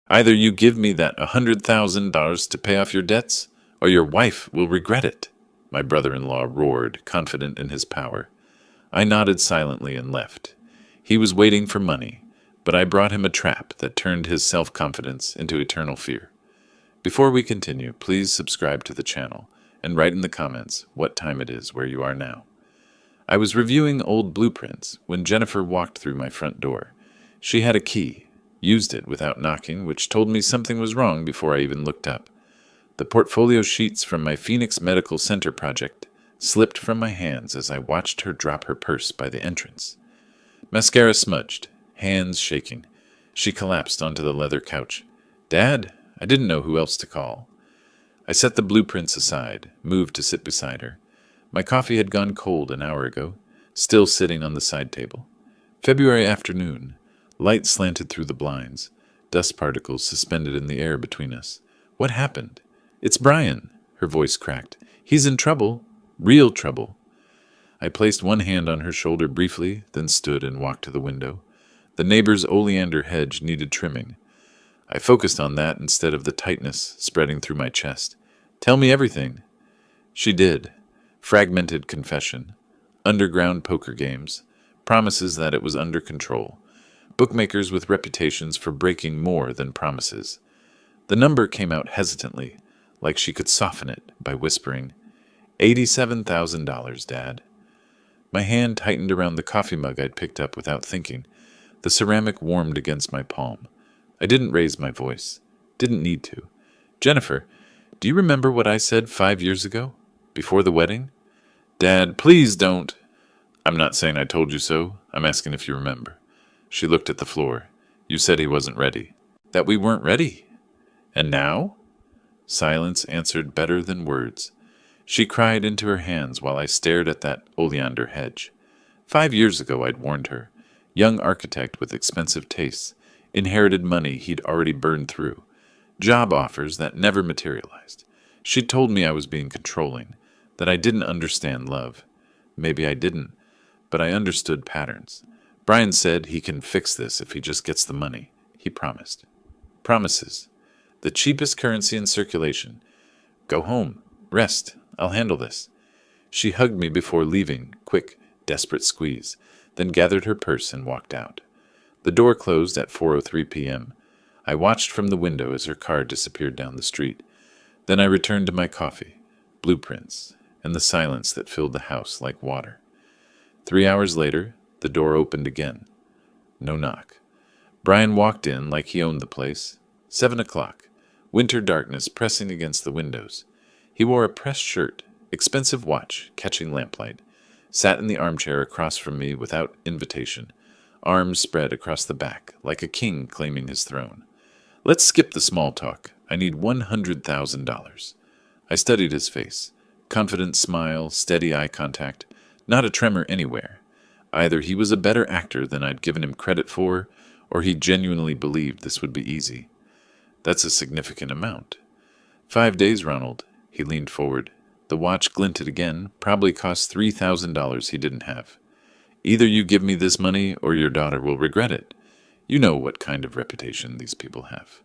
Either you give me that $100,000 to pay off your debts, or your wife will regret it, my brother-in-law roared, confident in his power. I nodded silently and left. He was waiting for money, but I brought him a trap that turned his self-confidence into eternal fear. Before we continue, please subscribe to the channel and write in the comments what time it is where you are now. I was reviewing old blueprints when Jennifer walked through my front door. She had a key, used it without knocking, which told me something was wrong before I even looked up. The portfolio sheets from my Phoenix Medical Center project slipped from my hands as I watched her drop her purse by the entrance. Mascara smudged, hands shaking. She collapsed onto the leather couch. "Dad, I didn't know who else to call." I set the blueprints aside, moved to sit beside her. My coffee had gone cold an hour ago, still sitting on the side table. February afternoon. Light slanted through the blinds, dust particles suspended in the air between us. What happened? "It's Brian," her voice cracked. "He's in trouble. Real trouble." I placed one hand on her shoulder briefly, then stood and walked to the window. The neighbor's oleander hedge needed trimming. I focused on that instead of the tightness spreading through my chest. "Tell me everything." She did. Fragmented confession. Underground poker games. Promises that it was under control. Bookmakers with reputations for breaking more than promises. The number came out hesitantly, like she could soften it by whispering, $87,000, Dad. My hand tightened around the coffee mug I'd picked up without thinking. The ceramic warmed against my palm. I didn't raise my voice. Didn't need to. "Jennifer, do you remember what I said 5 years ago? Before the wedding?" "Dad, please don't." "I'm not saying I told you so. I'm asking if you remember." She looked at the floor. "You said he wasn't ready." "That we weren't ready." "And now?" Silence answered better than words. She cried into her hands while I stared at that oleander hedge. 5 years ago I'd warned her. Young architect with expensive tastes. Inherited money he'd already burned through. Job offers that never materialized. She'd told me I was being controlling, that I didn't understand love. Maybe I didn't, but I understood patterns. Brian said he can fix this if he just gets the money. He promised. Promises. The cheapest currency in circulation. "Go home. Rest. I'll handle this." She hugged me before leaving, quick, desperate squeeze, then gathered her purse and walked out. The door closed at 4:03 p.m. I watched from the window as her car disappeared down the street. Then I returned to my coffee, blueprints, and the silence that filled the house like water. 3 hours later, the door opened again. No knock. Brian walked in like he owned the place. 7 o'clock. Winter darkness pressing against the windows. He wore a pressed shirt, expensive watch, catching lamplight. Sat in the armchair across from me without invitation, arms spread across the back, like a king claiming his throne. "Let's skip the small talk. I need $100,000. I studied his face. Confident smile, steady eye contact, not a tremor anywhere. Either he was a better actor than I'd given him credit for, or he genuinely believed this would be easy. That's a significant amount. 5 days, Ronald. He leaned forward. The watch glinted again, probably cost $3,000 he didn't have. "Either you give me this money or your daughter will regret it. You know what kind of reputation these people have."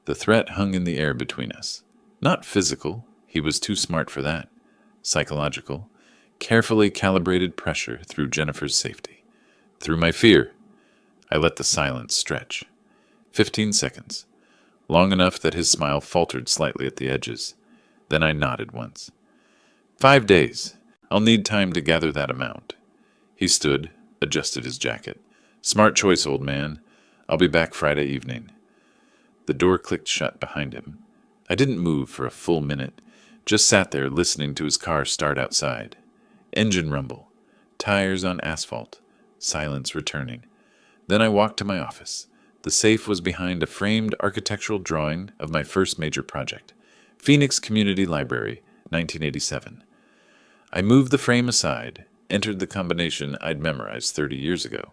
The threat hung in the air between us. Not physical, he was too smart for that. Psychological. Carefully calibrated pressure through Jennifer's safety. Through my fear. I let the silence stretch. 15 seconds. Long enough that his smile faltered slightly at the edges. Then I nodded once. 5 days. I'll need time to gather that amount. He stood, adjusted his jacket. "Smart choice, old man. I'll be back Friday evening." The door clicked shut behind him. I didn't move for a full minute, just sat there listening to his car start outside. Engine rumble. Tires on asphalt. Silence returning. Then I walked to my office. The safe was behind a framed architectural drawing of my first major project. Phoenix Community Library, 1987. I moved the frame aside, entered the combination I'd memorized 30 years ago.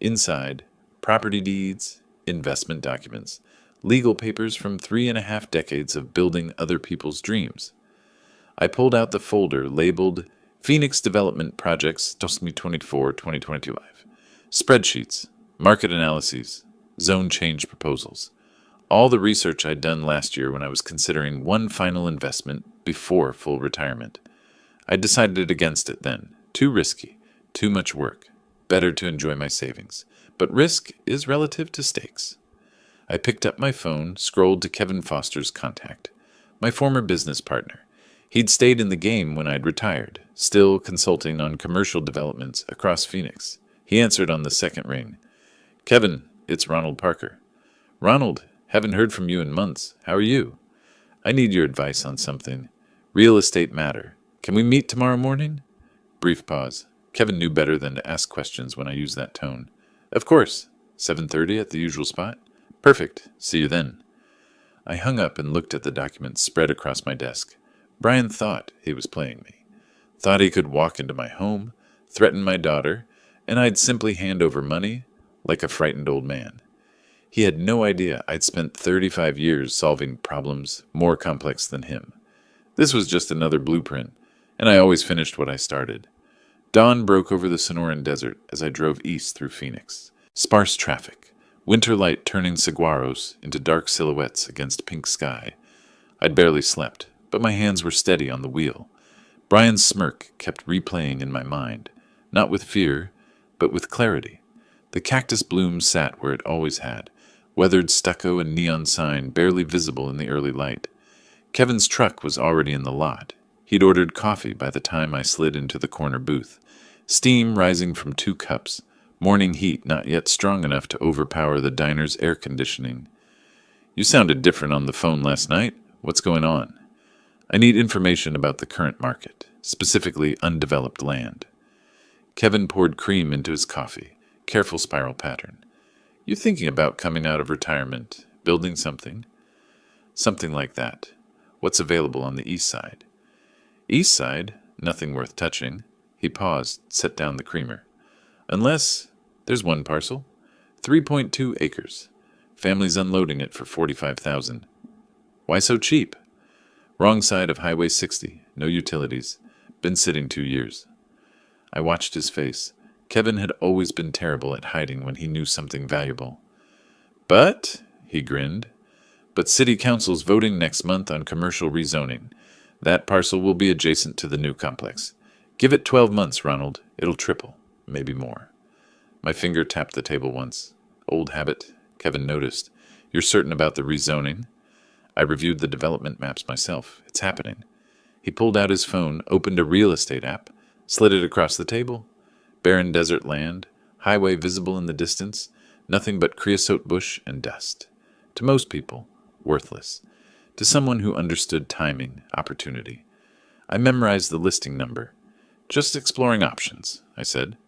Inside, property deeds, investment documents, legal papers from 3.5 decades of building other people's dreams. I pulled out the folder labeled Phoenix Development Projects 2024-2025. Spreadsheets, market analyses, zone change proposals. All the research I'd done last year when I was considering one final investment before full retirement. I decided against it then. Too risky, too much work. Better to enjoy my savings. But risk is relative to stakes. I picked up my phone, scrolled to Kevin Foster's contact, my former business partner. He'd stayed in the game when I'd retired, still consulting on commercial developments across Phoenix. He answered on the second ring. "Kevin, it's Ronald Parker." "Ronald, haven't heard from you in months. How are you?" "I need your advice on something. Real estate matter. Can we meet tomorrow morning?" Brief pause. Kevin knew better than to ask questions when I used that tone. "Of course. 7:30 at the usual spot?" "Perfect. See you then." I hung up and looked at the documents spread across my desk. Brian thought he was playing me. Thought he could walk into my home, threaten my daughter, and I'd simply hand over money like a frightened old man. He had no idea I'd spent 35 years solving problems more complex than him. This was just another blueprint, and I always finished what I started. Dawn broke over the Sonoran Desert as I drove east through Phoenix. Sparse traffic, winter light turning saguaros into dark silhouettes against pink sky. I'd barely slept, but my hands were steady on the wheel. Brian's smirk kept replaying in my mind, not with fear, but with clarity. The cactus bloom sat where it always had, weathered stucco and neon sign barely visible in the early light. Kevin's truck was already in the lot. He'd ordered coffee by the time I slid into the corner booth. Steam rising from 2 cups, morning heat not yet strong enough to overpower the diner's air conditioning. "You sounded different on the phone last night. What's going on?" "I need information about the current market, specifically undeveloped land." Kevin poured cream into his coffee, careful spiral pattern. "You thinking about coming out of retirement, building something?" "Something like that. What's available on the east side?" "East side? Nothing worth touching." He paused, set down the creamer. "Unless there's one parcel. 3.2 acres. Family's unloading it for $45,000. "Why so cheap?" "Wrong side of Highway 60. No utilities. Been sitting 2 years." I watched his face. Kevin had always been terrible at hiding when he knew something valuable. "But," he grinned, "but city council's voting next month on commercial rezoning. That parcel will be adjacent to the new complex. Give it 12 months, Ronald. It'll triple, maybe more." My finger tapped the table once. "Old habit," Kevin noticed. "You're certain about the rezoning?" I reviewed the development maps myself. It's happening. He pulled out his phone, opened a real estate app, slid it across the table. Barren desert land, highway visible in the distance, nothing but creosote bush and dust. To most people, worthless. To someone who understood timing, opportunity. I memorized the listing number. "Just exploring options," I said.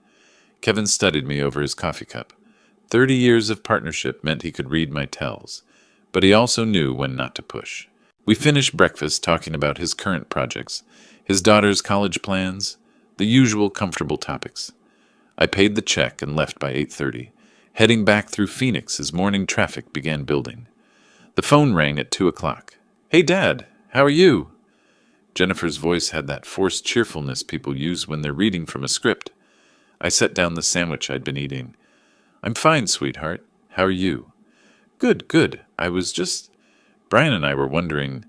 Kevin studied me over his coffee cup. 30 years of partnership meant he could read my tells, but he also knew when not to push. We finished breakfast talking about his current projects, his daughter's college plans, the usual comfortable topics. I paid the check and left by 8:30, heading back through Phoenix as morning traffic began building. The phone rang at 2 o'clock. "Hey, Dad, how are you?" Jennifer's voice had that forced cheerfulness people use when they're reading from a script. I set down the sandwich I'd been eating. "I'm fine, sweetheart. How are you?" "Good, good. I was just—" Brian and I were wondering,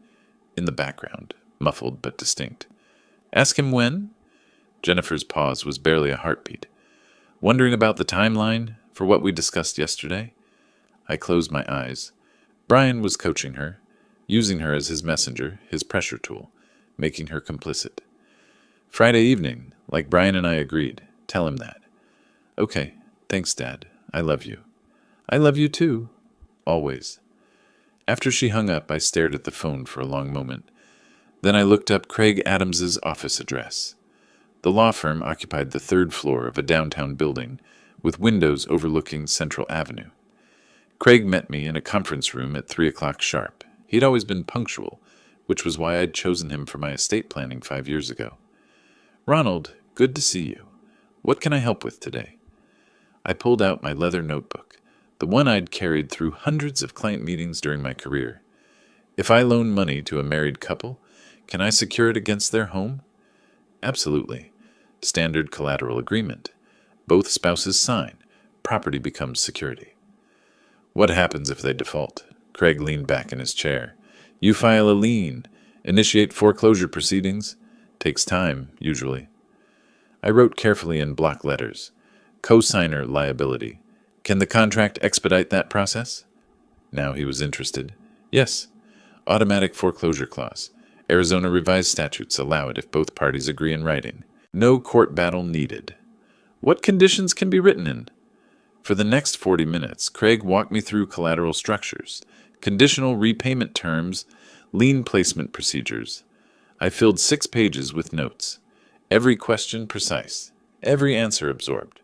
in the background, muffled but distinct. "Ask him when?" Jennifer's pause was barely a heartbeat. "Wondering about the timeline for what we discussed yesterday?" I closed my eyes. Brian was coaching her, using her as his messenger, his pressure tool, making her complicit. "Friday evening, like Brian and I agreed. Tell him that." "Okay, thanks, Dad. I love you." "I love you too. Always." After she hung up, I stared at the phone for a long moment. Then I looked up Craig Adams's office address. The law firm occupied the 3rd floor of a downtown building, with windows overlooking Central Avenue. Craig met me in a conference room at 3 o'clock sharp. He'd always been punctual, which was why I'd chosen him for my estate planning 5 years ago. "Ronald, good to see you. What can I help with today?" I pulled out my leather notebook, the one I'd carried through hundreds of client meetings during my career. "If I loan money to a married couple, can I secure it against their home?" "Absolutely. Standard collateral agreement. Both spouses sign. Property becomes security." "What happens if they default?" Craig leaned back in his chair. You file a lien, initiate foreclosure proceedings. Takes time, usually. I wrote carefully in block letters. Co-signer liability. Can the contract expedite that process? Now he was interested. Yes. Automatic foreclosure clause. Arizona revised statutes allow it if both parties agree in writing. No court battle needed. What conditions can be written in? For the next 40 minutes, Craig walked me through collateral structures, conditional repayment terms, lien placement procedures. I filled 6 pages with notes. Every question precise, every answer absorbed.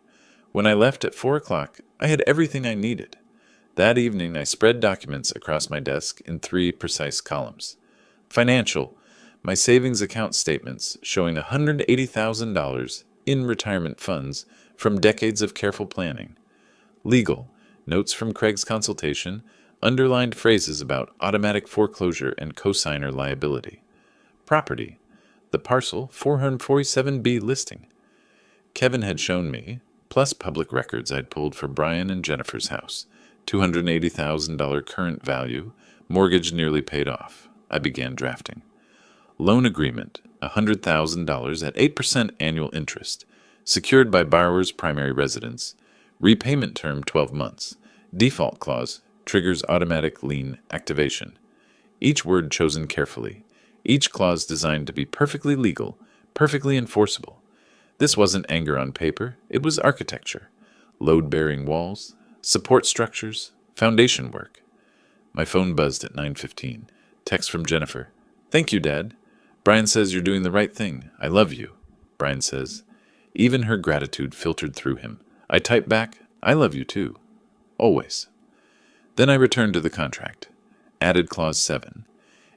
When I left at 4 o'clock, I had everything I needed. That evening, I spread documents across my desk in 3 precise columns. Financial, my savings account statements showing $180,000 in retirement funds from decades of careful planning. Legal, notes from Craig's consultation, underlined phrases about automatic foreclosure and cosigner liability. Property, the parcel 447B listing. Kevin had shown me, plus public records I'd pulled for Brian and Jennifer's house, $280,000 current value, mortgage nearly paid off. I began drafting. Loan agreement, $100,000 at 8% annual interest, secured by borrower's primary residence. Repayment term 12 months. Default clause triggers automatic lien activation. Each word chosen carefully. Each clause designed to be perfectly legal, perfectly enforceable. This wasn't anger on paper, it was architecture. Load-bearing walls, support structures, foundation work. My phone buzzed at 9:15. Text from Jennifer. Thank you, Dad. Brian says you're doing the right thing. I love you. Brian says. Even her gratitude filtered through him. I typed back, I love you too. Always. Then I returned to the contract. Added clause 7.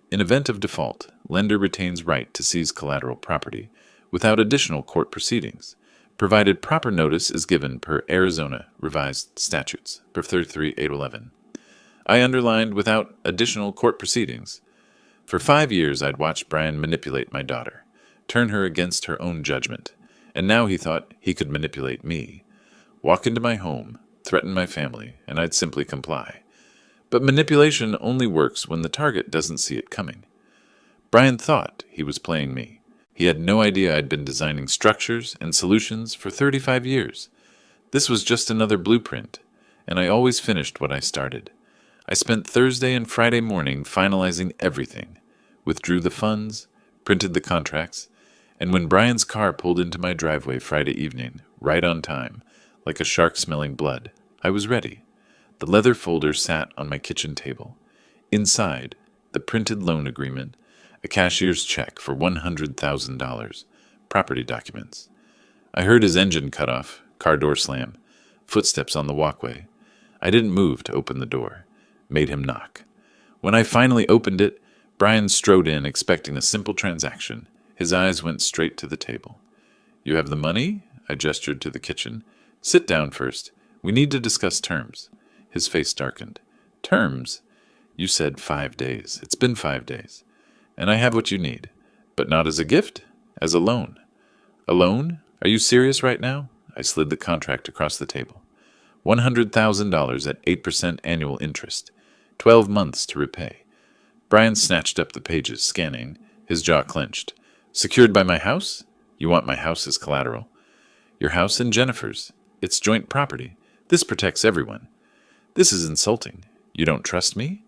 In event of default, lender retains right to seize collateral property without additional court proceedings, provided proper notice is given per Arizona revised statutes, per 33-811. I underlined without additional court proceedings. For 5 years I'd watched Brian manipulate my daughter, turn her against her own judgment, and now he thought he could manipulate me. Walk into my home, threaten my family, and I'd simply comply. But manipulation only works when the target doesn't see it coming. Brian thought he was playing me. He had no idea I'd been designing structures and solutions for 35 years. This was just another blueprint, and I always finished what I started. I spent Thursday and Friday morning finalizing everything, withdrew the funds, printed the contracts, and when Brian's car pulled into my driveway Friday evening, right on time, like a shark smelling blood, I was ready. The leather folder sat on my kitchen table. Inside, the printed loan agreement, a cashier's check for $100,000, property documents. I heard his engine cut off, car door slam, footsteps on the walkway. I didn't move to open the door. Made him knock. When I finally opened it, Brian strode in expecting a simple transaction. His eyes went straight to the table. You have the money? I gestured to the kitchen. Sit down first. We need to discuss terms. His face darkened. Terms? You said 5 days. It's been 5 days. And I have what you need. But not as a gift, as a loan. A loan? Are you serious right now? I slid the contract across the table. $100,000 at 8% annual interest. 12 months to repay. Brian snatched up the pages, scanning. His jaw clenched. Secured by my house? You want my house as collateral? Your house and Jennifer's. It's joint property. This protects everyone. This is insulting. You don't trust me?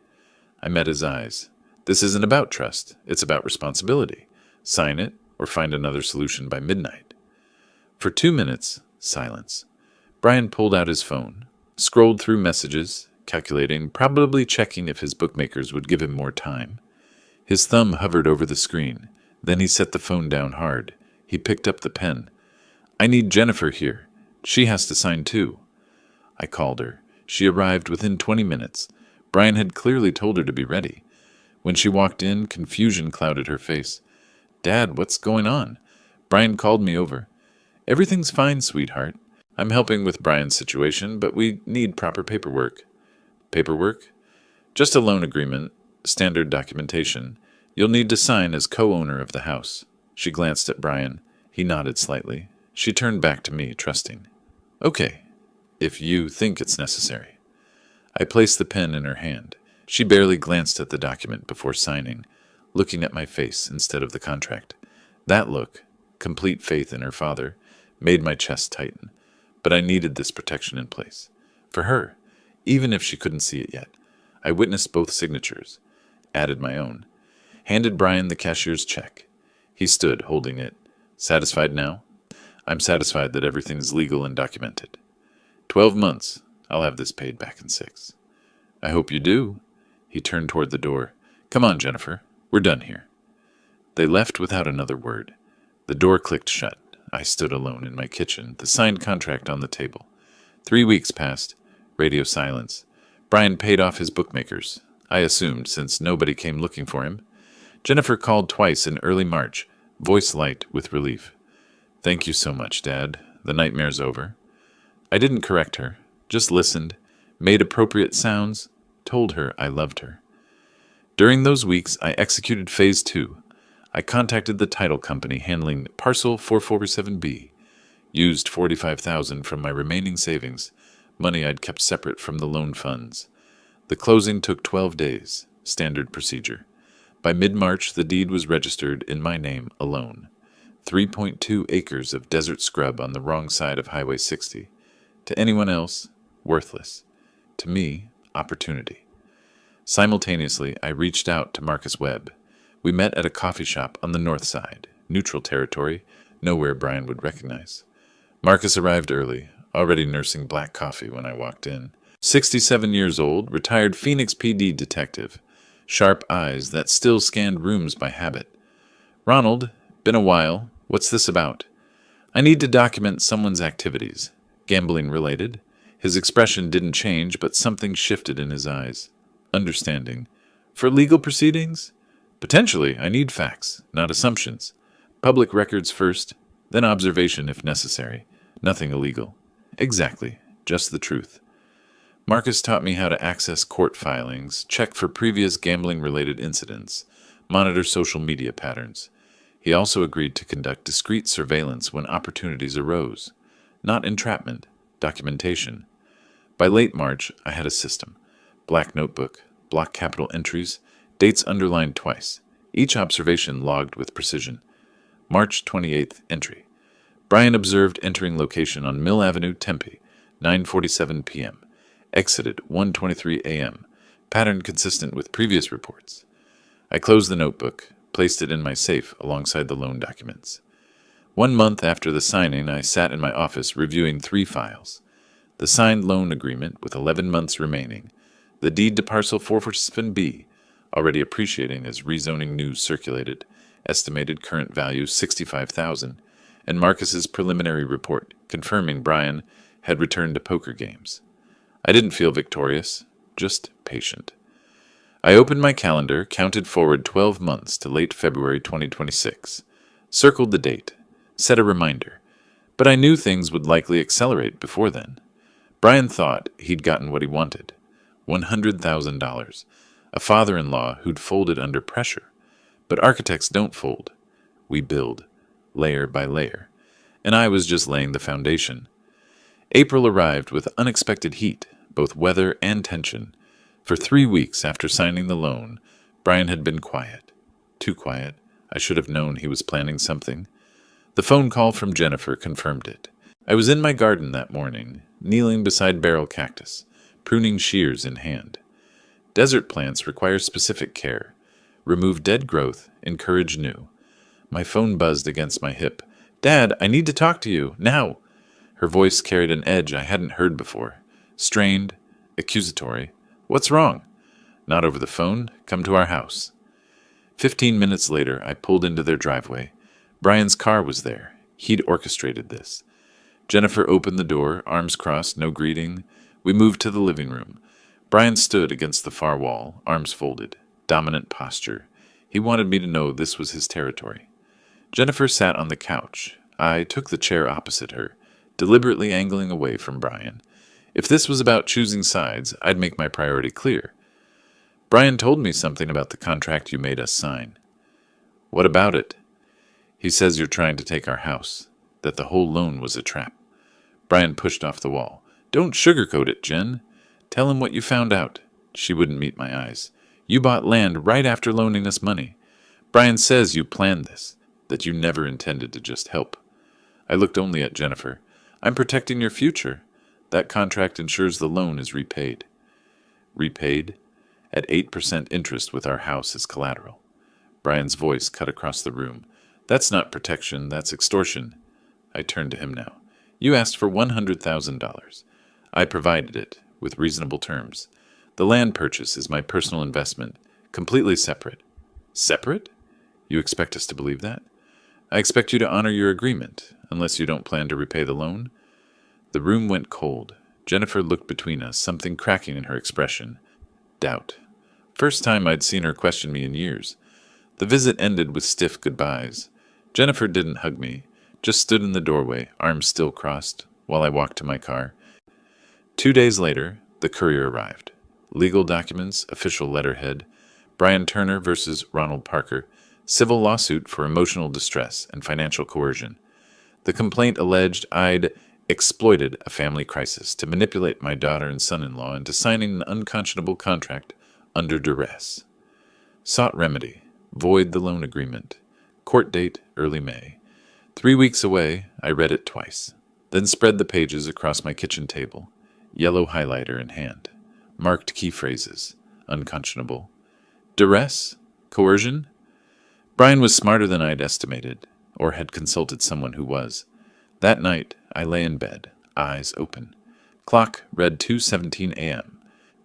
I met his eyes. This isn't about trust. It's about responsibility. Sign it or find another solution by midnight. For 2 minutes, silence. Brian pulled out his phone, scrolled through messages, calculating, probably checking if his bookmakers would give him more time. His thumb hovered over the screen. Then he set the phone down hard. He picked up the pen. I need Jennifer here. She has to sign too. I called her. She arrived within 20 minutes. Brian had clearly told her to be ready. When she walked in, confusion clouded her face. Dad, what's going on? Brian called me over. Everything's fine, sweetheart. I'm helping with Brian's situation, but we need proper paperwork. Paperwork? Just a loan agreement, standard documentation. You'll need to sign as co-owner of the house. She glanced at Brian. He nodded slightly. She turned back to me, trusting. Okay, if you think it's necessary. I placed the pen in her hand. She barely glanced at the document before signing, looking at my face instead of the contract. That look, complete faith in her father, made my chest tighten. But I needed this protection in place. For her, even if she couldn't see it yet. I witnessed both signatures, added my own, handed Brian the cashier's check. He stood, holding it. Satisfied now? I'm satisfied that everything's legal and documented. 12 months. I'll have this paid back in 6. I hope you do. He turned toward the door. Come on, Jennifer. We're done here. They left without another word. The door clicked shut. I stood alone in my kitchen, the signed contract on the table. 3 weeks passed. Radio silence. Brian paid off his bookmakers, I assumed, since nobody came looking for him. Jennifer called twice in early March, voice light with relief. Thank you so much, Dad. The nightmare's over. I didn't correct her, just listened, made appropriate sounds, told her I loved her. During those weeks, I executed Phase 2. I contacted the title company handling Parcel 447B, used $45,000 from my remaining savings, money I'd kept separate from the loan funds. The closing took 12 days, standard procedure. By mid-March, the deed was registered in my name alone. 3.2 acres of desert scrub on the wrong side of Highway 60. To anyone else, worthless. To me, opportunity. Simultaneously, I reached out to Marcus Webb. We met at a coffee shop on the north side, neutral territory, nowhere Brian would recognize. Marcus arrived early, already nursing black coffee when I walked in. 67 years old, retired Phoenix PD detective. Sharp eyes that still scanned rooms by habit. Ronald, been a while. What's this about? I need to document someone's activities. Gambling related. His expression didn't change, but something shifted in his eyes. Understanding. For legal proceedings? Potentially, I need facts, not assumptions. Public records first, then observation if necessary. Nothing illegal. Exactly, just the truth. Marcus taught me how to access court filings, check for previous gambling-related incidents, monitor social media patterns. He also agreed to conduct discreet surveillance when opportunities arose. Not entrapment, documentation. By late March, I had a system. Black notebook, block capital entries, dates underlined twice, each observation logged with precision. March 28th entry. Brian observed entering location on Mill Avenue, Tempe, 9:47 p.m. Exited 1:23 a.m. Pattern consistent with previous reports. I closed the notebook, placed it in my safe alongside the loan documents. 1 month after the signing, I sat in my office reviewing 3 files. The signed loan agreement with 11 months remaining, the deed to Parcel 447B, already appreciating as rezoning news circulated, estimated current value $65,000, and Marcus's preliminary report confirming Brian had returned to poker games. I didn't feel victorious, just patient. I opened my calendar, counted forward 12 months to late February 2026, circled the date, set a reminder, but I knew things would likely accelerate before then. Brian thought he'd gotten what he wanted, $100,000, a father-in-law who'd folded under pressure. But architects don't fold. We build, layer by layer, and I was just laying the foundation. April arrived with unexpected heat, both weather and tension. For 3 weeks after signing the loan, Brian had been quiet. Too quiet. I should have known he was planning something. The phone call from Jennifer confirmed it. I was in my garden that morning, kneeling beside barrel cactus, pruning shears in hand. Desert plants require specific care. Remove dead growth, encourage new. My phone buzzed against my hip. Dad, I need to talk to you, now. Her voice carried an edge I hadn't heard before. Strained, accusatory. What's wrong? Not over the phone. Come to our house. 15 minutes later, I pulled into their driveway. Brian's car was there. He'd orchestrated this. Jennifer opened the door, arms crossed, no greeting. We moved to the living room. Brian stood against the far wall, arms folded, dominant posture. He wanted me to know this was his territory. Jennifer sat on the couch. I took the chair opposite her, deliberately angling away from Brian. If this was about choosing sides, I'd make my priority clear. Brian told me something about the contract you made us sign. What about it? He says you're trying to take our house, that the whole loan was a trap. Brian pushed off the wall. Don't sugarcoat it, Jen. Tell him what you found out. She wouldn't meet my eyes. You bought land right after loaning us money. Brian says you planned this, that you never intended to just help. I looked only at Jennifer. I'm protecting your future. That contract ensures the loan is repaid. Repaid? At 8% interest with our house as collateral. Brian's voice cut across the room. That's not protection, that's extortion. I turned to him now. You asked for $100,000. I provided it, with reasonable terms. The land purchase is my personal investment, completely separate. Separate? You expect us to believe that? I expect you to honor your agreement, unless you don't plan to repay the loan. The room went cold. Jennifer looked between us, something cracking in her expression. Doubt. First time I'd seen her question me in years. The visit ended with stiff goodbyes. Jennifer didn't hug me, just stood in the doorway, arms still crossed, while I walked to my car. 2 days later, the courier arrived. Legal documents, official letterhead, Brian Turner versus Ronald Parker, civil lawsuit for emotional distress and financial coercion. The complaint alleged I'd exploited a family crisis to manipulate my daughter and son-in-law into signing an unconscionable contract under duress. Sought remedy, void the loan agreement. Court date, early May. 3 weeks away, I read it twice, then spread the pages across my kitchen table, yellow highlighter in hand. Marked key phrases. Unconscionable. Duress? Coercion? Brian was smarter than I'd estimated, or had consulted someone who was. That night, I lay in bed, eyes open. Clock read 2:17 a.m.,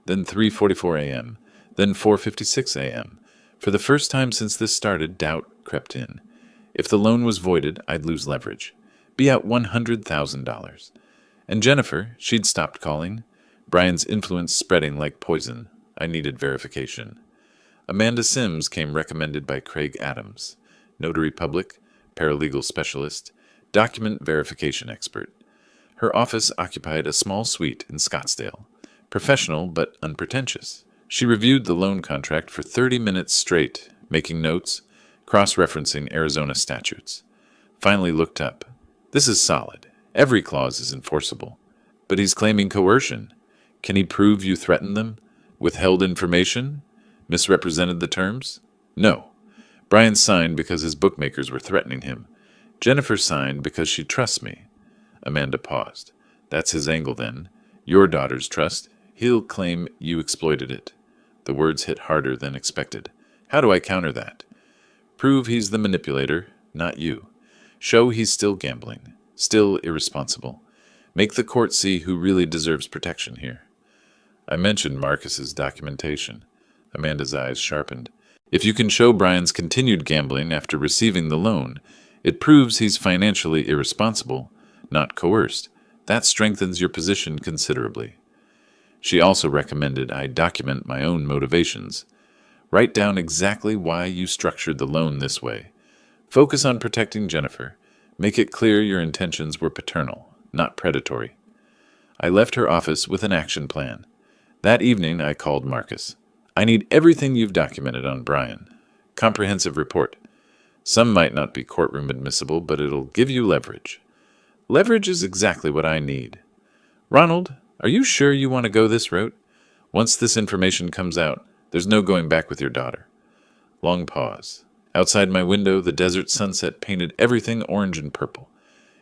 then 3:44 a.m., then 4:56 a.m. For the first time since this started, doubt crept in. If the loan was voided, I'd lose leverage. Be out $100,000. And Jennifer, she'd stopped calling. Brian's influence spreading like poison. I needed verification. Amanda Sims came recommended by Craig Adams, notary public, paralegal specialist, document verification expert. Her office occupied a small suite in Scottsdale. Professional but unpretentious. She reviewed the loan contract for 30 minutes straight, making notes, cross-referencing Arizona statutes. Finally looked up. This is solid. Every clause is enforceable. But he's claiming coercion. Can he prove you threatened them? Withheld information? Misrepresented the terms? No. Brian signed because his bookmakers were threatening him. Jennifer signed because she trusts me. Amanda paused. That's his angle then. Your daughter's trust. He'll claim you exploited it. The words hit harder than expected. How do I counter that? Prove he's the manipulator, not you. Show he's still gambling, still irresponsible. Make the court see who really deserves protection here. I mentioned Marcus's documentation. Amanda's eyes sharpened. If you can show Brian's continued gambling after receiving the loan, it proves he's financially irresponsible, not coerced. That strengthens your position considerably. She also recommended I document my own motivations. Write down exactly why you structured the loan this way. Focus on protecting Jennifer. Make it clear your intentions were paternal, not predatory. I left her office with an action plan. That evening, I called Marcus. I need everything you've documented on Brian. Comprehensive report. Some might not be courtroom admissible, but it'll give you leverage. Leverage is exactly what I need. Ronald, are you sure you want to go this route? Once this information comes out, there's no going back with your daughter. Long pause. Outside my window, the desert sunset painted everything orange and purple.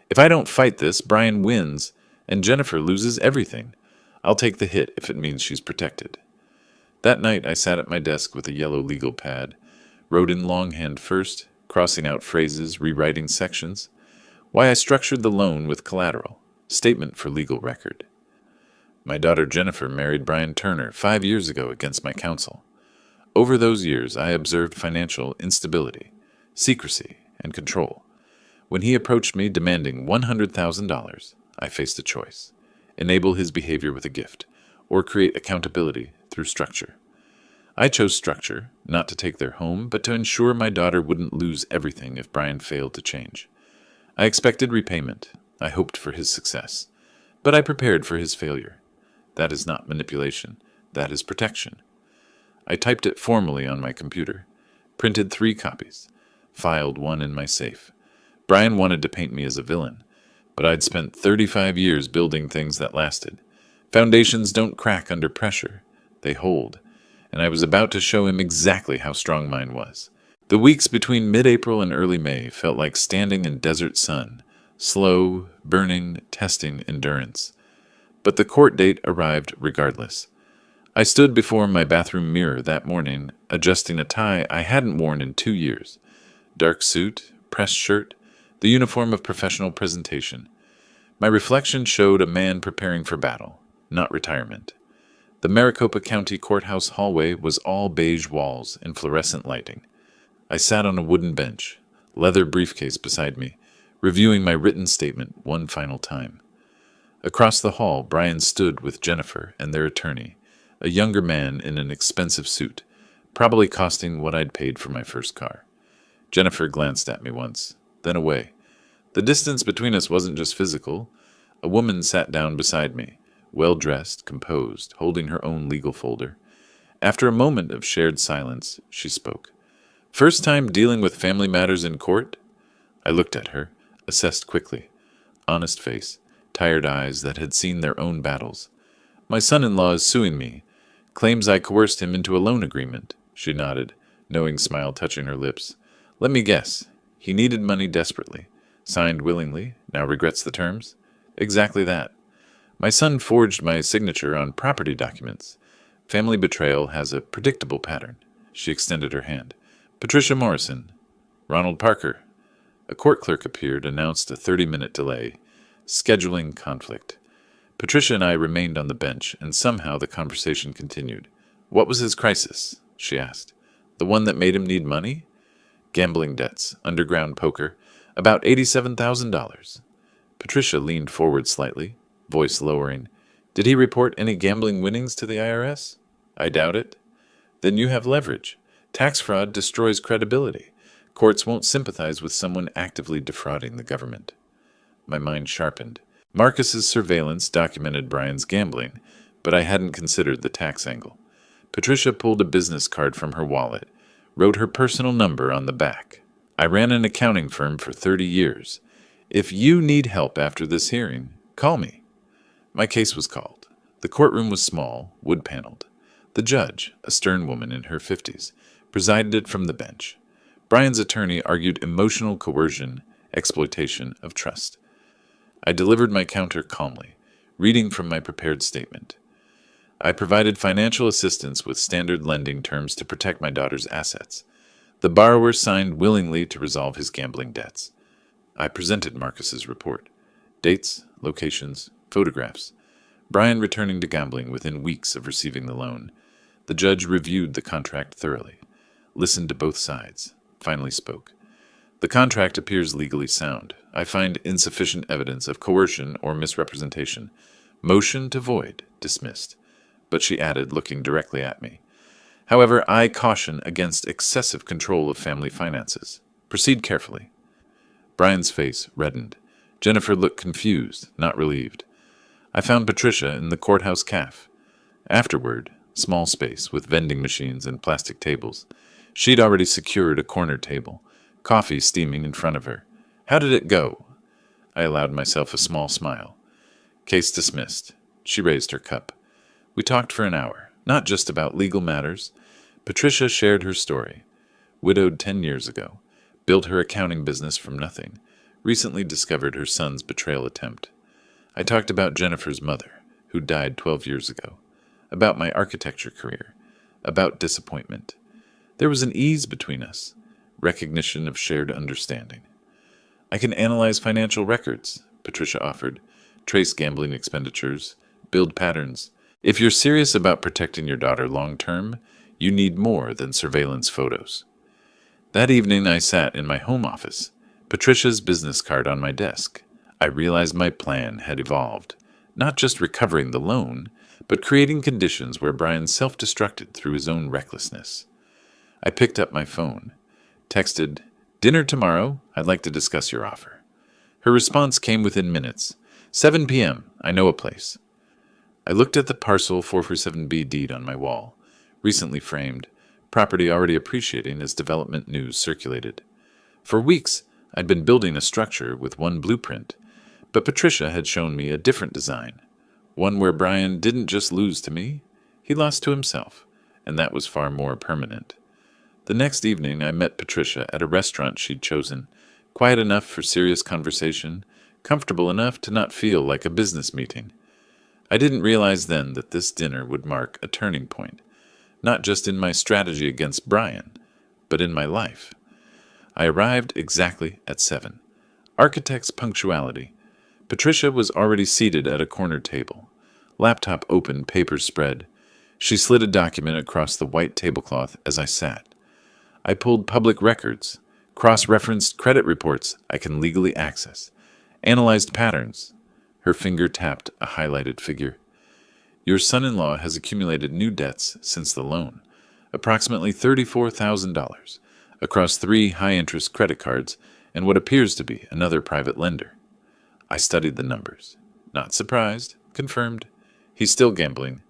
If I don't fight this, Brian wins, and Jennifer loses everything. I'll take the hit if it means she's protected. That night, I sat at my desk with a yellow legal pad, wrote in longhand first, crossing out phrases, rewriting sections. Why I structured the loan with collateral, statement for legal record. My daughter Jennifer married Brian Turner 5 years ago against my counsel. Over those years, I observed financial instability, secrecy, and control. When he approached me demanding $100,000, I faced a choice. Enable his behavior with a gift, or create accountability through structure. I chose structure, not to take their home, but to ensure my daughter wouldn't lose everything if Brian failed to change. I expected repayment. I hoped for his success. But I prepared for his failure. That is not manipulation. That is protection. I typed it formally on my computer, printed 3 copies, filed one in my safe. Brian wanted to paint me as a villain, but I'd spent 35 years building things that lasted. Foundations don't crack under pressure. They hold, and I was about to show him exactly how strong mine was. The weeks between mid-April and early May felt like standing in desert sun, slow, burning, testing endurance. But the court date arrived regardless. I stood before my bathroom mirror that morning, adjusting a tie I hadn't worn in 2 years. Dark suit, pressed shirt, the uniform of professional presentation. My reflection showed a man preparing for battle, not retirement. The Maricopa County Courthouse hallway was all beige walls and fluorescent lighting. I sat on a wooden bench, leather briefcase beside me, reviewing my written statement one final time. Across the hall, Brian stood with Jennifer and their attorney, a younger man in an expensive suit, probably costing what I'd paid for my first car. Jennifer glanced at me once, then away. The distance between us wasn't just physical. A woman sat down beside me, well-dressed, composed, holding her own legal folder. After a moment of shared silence, she spoke. "First time dealing with family matters in court?" I looked at her, assessed quickly. Honest face, tired eyes that had seen their own battles. "My son-in-law is suing me. Claims I coerced him into a loan agreement." She nodded, knowing smile touching her lips. "Let me guess. He needed money desperately. Signed willingly, now regrets the terms?" "Exactly that. My son forged my signature on property documents. Family betrayal has a predictable pattern." She extended her hand. "Patricia Morrison. Ronald Parker." A court clerk appeared, announced a 30-minute delay. Scheduling conflict. Patricia and I remained on the bench, and somehow the conversation continued. "What was his crisis?" she asked. "The one that made him need money?" "Gambling debts, underground poker, about $87,000. Patricia leaned forward slightly, voice lowering. "Did he report any gambling winnings to the IRS?" "I doubt it." "Then you have leverage. Tax fraud destroys credibility. Courts won't sympathize with someone actively defrauding the government." My mind sharpened. Marcus's surveillance documented Brian's gambling, but I hadn't considered the tax angle. Patricia pulled a business card from her wallet, wrote her personal number on the back. "I ran an accounting firm for 30 years. If you need help after this hearing, call me." My case was called. The courtroom was small, wood-paneled. The judge, a stern woman in her 50s, presided from the bench. Brian's attorney argued emotional coercion, exploitation of trust. I delivered my counter calmly, reading from my prepared statement. I provided financial assistance with standard lending terms to protect my daughter's assets. The borrower signed willingly to resolve his gambling debts. I presented Marcus's report. Dates, locations, photographs. Brian returning to gambling within weeks of receiving the loan. The judge reviewed the contract thoroughly, listened to both sides, finally spoke. "The contract appears legally sound. I find insufficient evidence of coercion or misrepresentation. Motion to void, dismissed." But she added, looking directly at me. "However, I caution against excessive control of family finances. Proceed carefully." Brian's face reddened. Jennifer looked confused, not relieved. I found Patricia in the courthouse cafe. Afterward, small space with vending machines and plastic tables. She'd already secured a corner table, coffee steaming in front of her. "How did it go?" I allowed myself a small smile. "Case dismissed." She raised her cup. We talked for an hour, not just about legal matters. Patricia shared her story. Widowed 10 years ago, built her accounting business from nothing, recently discovered her son's betrayal attempt. I talked about Jennifer's mother, who died 12 years ago, about my architecture career, about disappointment. There was an ease between us, recognition of shared understanding. "I can analyze financial records," Patricia offered, "trace gambling expenditures, build patterns. If you're serious about protecting your daughter long-term, you need more than surveillance photos." That evening I sat in my home office, Patricia's business card on my desk. I realized my plan had evolved, not just recovering the loan, but creating conditions where Brian self-destructed through his own recklessness. I picked up my phone, texted, "Dinner tomorrow, I'd like to discuss your offer." Her response came within minutes. 7 p.m., I know a place. I looked at the parcel 447B deed on my wall, recently framed, property already appreciating as development news circulated. For weeks, I'd been building a structure with one blueprint, but Patricia had shown me a different design, one where Brian didn't just lose to me, He lost to himself, and that was far more permanent. The next evening, I met Patricia at a restaurant she'd chosen, quiet enough for serious conversation, comfortable enough to not feel like a business meeting. I didn't realize then that this dinner would mark a turning point, not just in my strategy against Brian, but in my life. I arrived exactly at 7. Architect's punctuality. Patricia was already seated at a corner table. Laptop open, papers spread. She slid a document across the white tablecloth as I sat. I pulled public records, cross-referenced credit reports I can legally access, analyzed patterns. Her finger tapped a highlighted figure. Your son-in-law has accumulated new debts since the loan, approximately $34,000, across 3 high-interest credit cards and what appears to be another private lender. I studied the numbers. Not surprised. Confirmed. He's still gambling.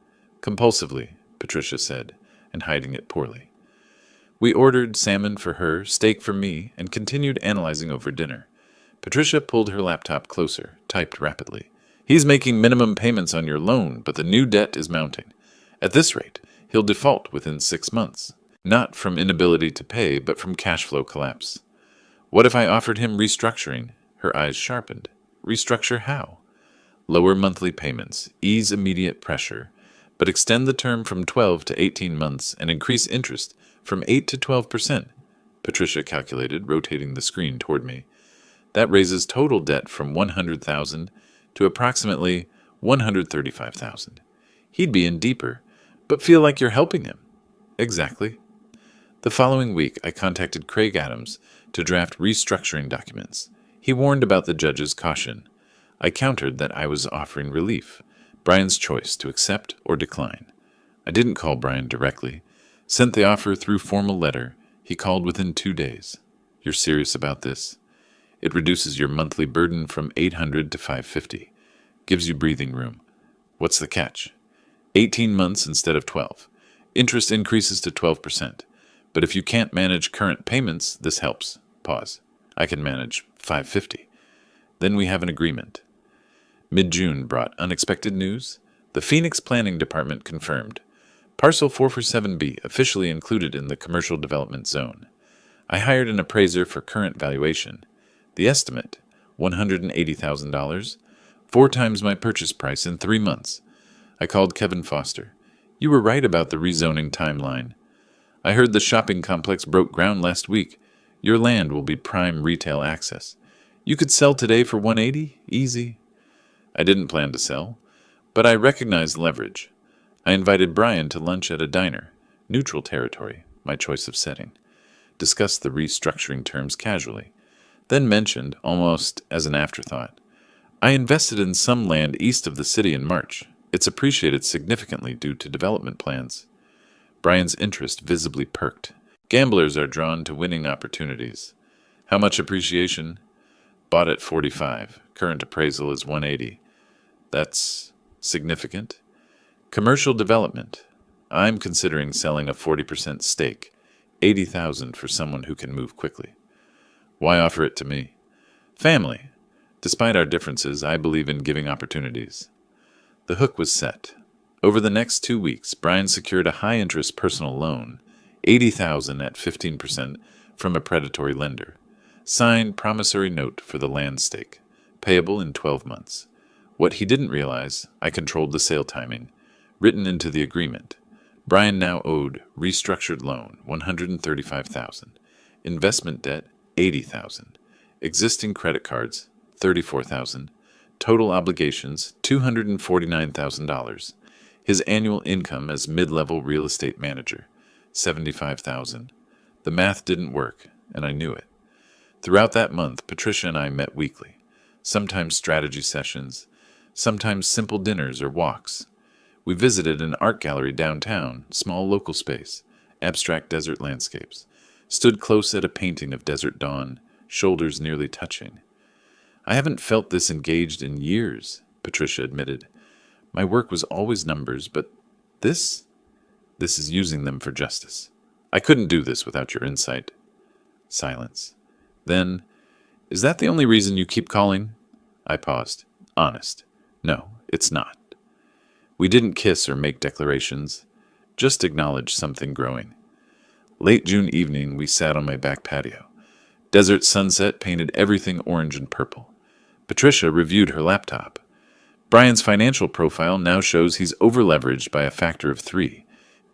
Compulsively, Patricia said, and hiding it poorly. We ordered salmon for her, steak for me, and continued analyzing over dinner. Patricia pulled her laptop closer, typed rapidly. He's making minimum payments on your loan, but the new debt is mounting. At this rate, he'll default within 6 months. Not from inability to pay, but from cash flow collapse. What if I offered him restructuring? Her eyes sharpened. Restructure how? Lower monthly payments, ease immediate pressure, but extend the term from 12 to 18 months and increase interest from 8 to 12%. Patricia calculated, rotating the screen toward me. That raises total debt from $100,000 to approximately $135,000. He'd be in deeper, but feel like you're helping him. Exactly. The following week, I contacted Craig Adams to draft restructuring documents. He warned about the judge's caution. I countered that I was offering relief, Brian's choice to accept or decline. I didn't call Brian directly. Sent the offer through formal letter. He called within 2 days. You're serious about this? It reduces your monthly burden from $800 to $550. Gives you breathing room. What's the catch? 18 months instead of 12. Interest increases to 12%. But if you can't manage current payments, this helps. Pause. I can manage $550. Then we have an agreement. Mid-June brought unexpected news. The Phoenix Planning Department confirmed. Parcel 447B officially included in the commercial development zone. I hired an appraiser for current valuation. The estimate, $180,000, 4 times my purchase price in 3 months. I called Kevin Foster. You were right about the rezoning timeline. I heard the shopping complex broke ground last week. Your land will be prime retail access. You could sell today for $180, easy. I didn't plan to sell, but I recognized leverage. I invited Brian to lunch at a diner, neutral territory, my choice of setting. Discussed the restructuring terms casually, then mentioned, almost as an afterthought, I invested in some land east of the city in March. It's appreciated significantly due to development plans. Brian's interest visibly perked. Gamblers are drawn to winning opportunities. How much appreciation? Bought at 45. Current appraisal is 180. That's significant. Commercial development. I'm considering selling a 40% stake. $80,000 for someone who can move quickly. Why offer it to me? Family. Despite our differences, I believe in giving opportunities. The hook was set. Over the next 2 weeks, Brian secured a high-interest personal loan, $80,000 at 15% from a predatory lender. Signed promissory note for the land stake, payable in 12 months. What he didn't realize, I controlled the sale timing, written into the agreement. Brian now owed restructured loan, $135,000, investment debt, $80,000, existing credit cards, $34,000, total obligations, $249,000. His annual income as mid-level real estate manager, $75,000. The math didn't work, and I knew it. Throughout that month, Patricia and I met weekly, sometimes strategy sessions, sometimes simple dinners or walks. We visited an art gallery downtown, small local space, abstract desert landscapes, stood close at a painting of desert dawn, shoulders nearly touching. I haven't felt this engaged in years, Patricia admitted. My work was always numbers, but this is using them for justice. I couldn't do this without your insight. Silence. Then, is that the only reason you keep calling? I paused. Honest. No, it's not. We didn't kiss or make declarations. just acknowledge something growing. Late June evening, we sat on my back patio. Desert sunset painted everything orange and purple. Patricia reviewed her laptop. Brian's financial profile now shows he's overleveraged by a factor of 3.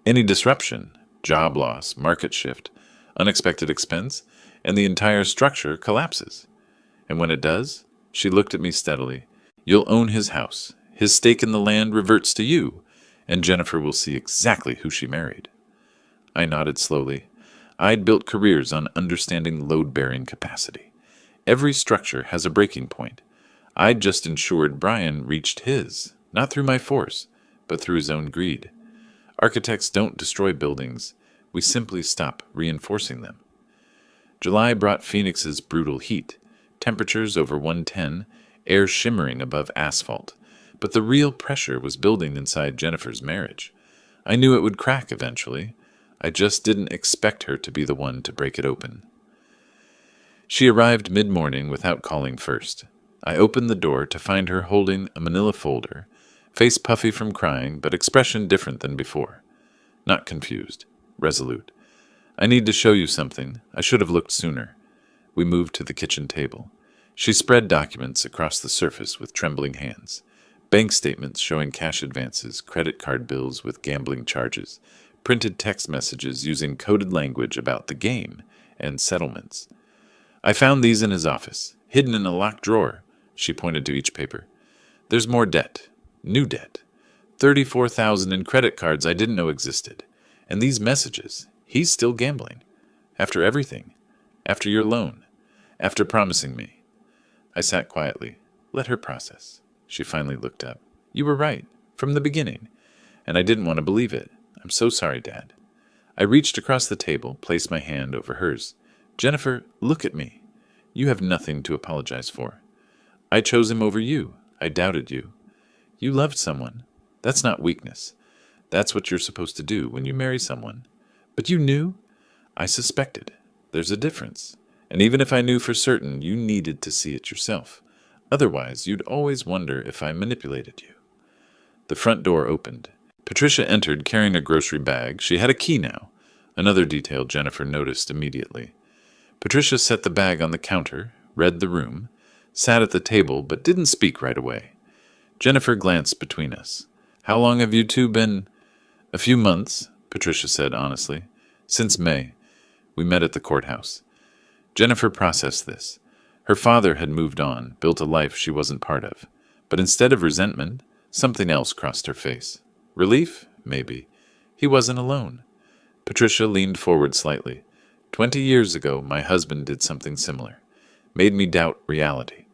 Any disruption, job loss, market shift, unexpected expense, and the entire structure collapses. And when it does, she looked at me steadily. You'll own his house. His stake in the land reverts to you, and Jennifer will see exactly who she married. I nodded slowly. I'd built careers on understanding load-bearing capacity. Every structure has a breaking point. I'd just ensured Brian reached his, not through my force, but through his own greed. Architects don't destroy buildings. We simply stop reinforcing them. July brought Phoenix's brutal heat. Temperatures over 110, air shimmering above asphalt. But the real pressure was building inside Jennifer's marriage. I knew it would crack eventually. I just didn't expect her to be the one to break it open. She arrived mid-morning without calling first. I opened the door to find her holding a manila folder, face puffy from crying, but expression different than before. Not confused, resolute. I need to show you something. I should have looked sooner. We moved to the kitchen table. She spread documents across the surface with trembling hands. Bank statements showing cash advances, credit card bills with gambling charges, printed text messages using coded language about the game, and settlements. I found these in his office, hidden in a locked drawer. She pointed to each paper. There's more debt. New debt. 34,000 in credit cards I didn't know existed. And these messages. He's still gambling. After everything. After your loan. After promising me. I sat quietly. Let her process. She finally looked up. You were right. From the beginning. And I didn't want to believe it. I'm so sorry, Dad. I reached across the table, placed my hand over hers. Jennifer, look at me. You have nothing to apologize for. I chose him over you. I doubted you. You loved someone. That's not weakness. That's what you're supposed to do when you marry someone. But you knew? I suspected. There's a difference. And even if I knew for certain, you needed to see it yourself. Otherwise, you'd always wonder if I manipulated you. The front door opened. Patricia entered carrying a grocery bag. She had a key now. Another detail Jennifer noticed immediately. Patricia set the bag on the counter, read the room, sat at the table, but didn't speak right away. Jennifer glanced between us. How long have you two been? A few months, Patricia said honestly. Since May. We met at the courthouse. Jennifer processed this. Her father had moved on, built a life she wasn't part of. But instead of resentment, something else crossed her face. Relief? Maybe. He wasn't alone. Patricia leaned forward slightly. 20 years ago, my husband did something similar. Made me doubt reality.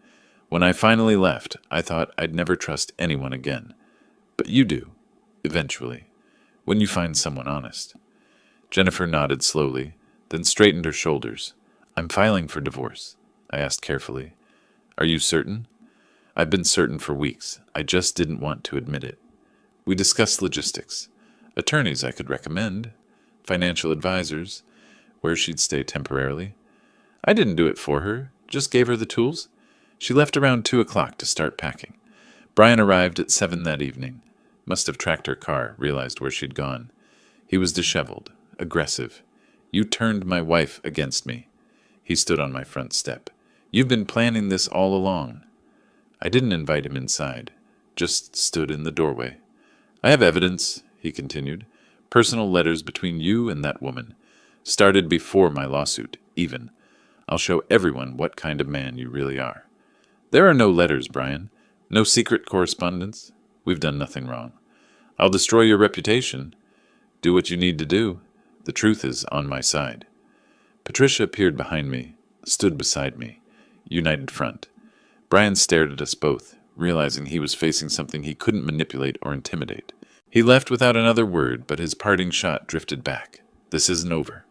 When I finally left, I thought I'd never trust anyone again. But you do. Eventually. When you find someone honest. Jennifer nodded slowly, then straightened her shoulders. I'm filing for divorce. I asked carefully. Are you certain? I've been certain for weeks. I just didn't want to admit it. We discussed logistics. Attorneys I could recommend. Financial advisors. Where she'd stay temporarily. I didn't do it for her. Just gave her the tools. She left around 2 o'clock to start packing. Brian arrived at 7 that evening. Must have tracked her car, realized where she'd gone. He was disheveled, aggressive. You turned my wife against me. He stood on my front step. You've been planning this all along. I didn't invite him inside, just stood in the doorway. I have evidence, he continued. Personal letters between you and that woman. Started before my lawsuit, even. I'll show everyone what kind of man you really are. There are no letters, Brian. No secret correspondence. We've done nothing wrong. I'll destroy your reputation. Do what you need to do. The truth is on my side. Patricia appeared behind me, stood beside me. United front. Brian stared at us both, realizing he was facing something he couldn't manipulate or intimidate. He left without another word, but his parting shot drifted back. This isn't over.